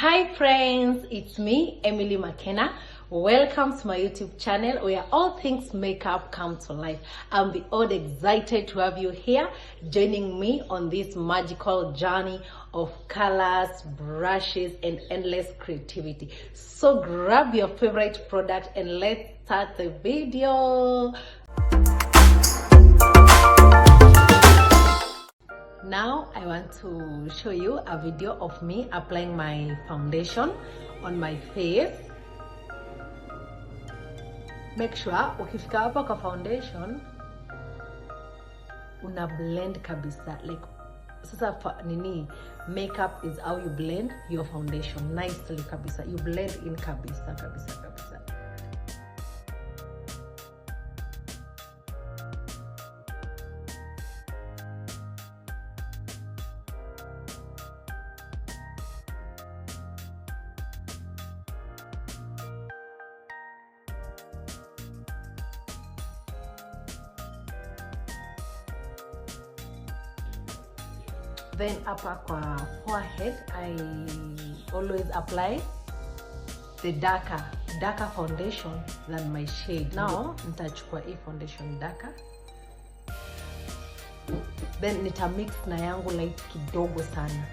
Hi friends, it's me, Emily McKenna. Welcome to my YouTube channel where all things makeup come to life. I'm beyond excited to have you here joining me on this magical journey of colors, brushes, and endless creativity. So grab your favorite product and let's start the video. Now I want to show you a video of me applying my foundation on my face. Make sure ukifika hapa kwa foundation una blend kabisa, like sasa makeup is how you blend your foundation nicely kabisa. You blend in kabisa. Then upper kwa forehead, I always apply the darker foundation than my shade. Now nitachukua hii foundation darker, then nitamix na yangu light kidogo sana.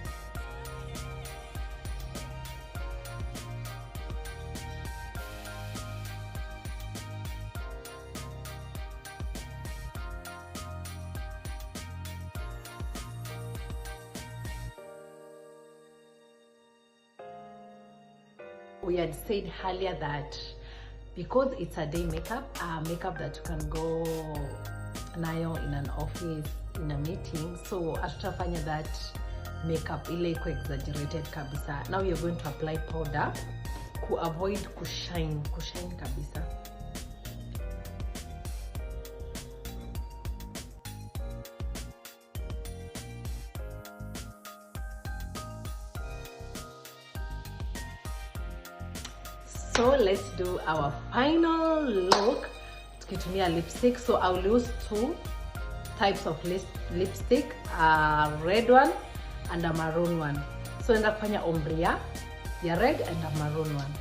We had said earlier that because it's a day makeup that you can go nayo in an office, in a meeting, so hatutafanya that makeup ile iko exaggerated kabisa. Now you're going to apply powder to avoid kushine kabisa. So let's do our final look tukitumia lipstick. So I'll use two types of lipstick, a red one and a maroon one. So enda kufanya ombre ya red and a maroon one.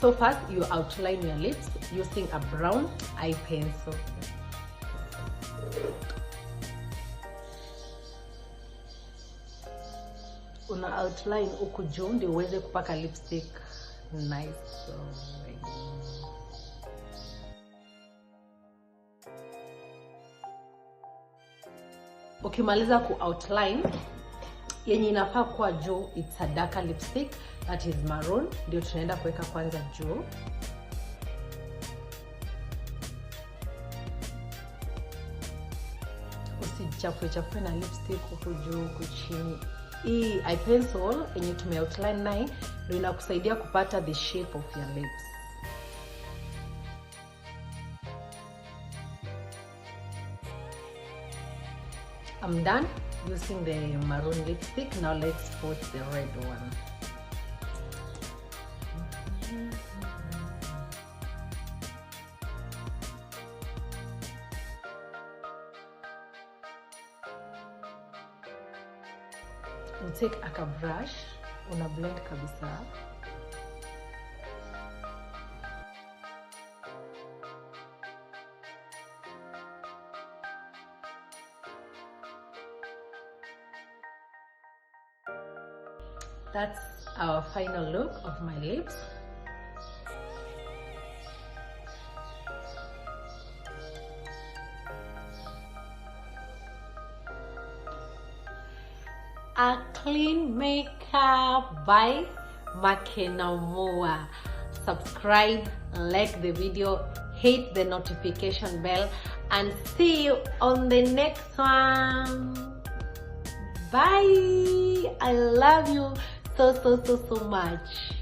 So first you outline your lips using a brown eye pencil. Una outline huku juu ndio uweze kupaka lipstick nice. Ukimaliza ku outline, yenye inafaa kwa juu, it's a darker lipstick that is maroon, ndio tunaenda kuweka kwanza juu. Usichafue na lipstick huku juu huku chini. Hii eye pencil yenye tume outline nayo ndio inakusaidia kupata the shape of your lips. I'm done using the maroon lipstick. Now let's put the red one. You take a brush, una blend kabisa. That's our final look of my lips. A clean makeup by McKenna. Subscribe, like the video, hit the notification bell, and see you on the next one. Bye. I love you so much.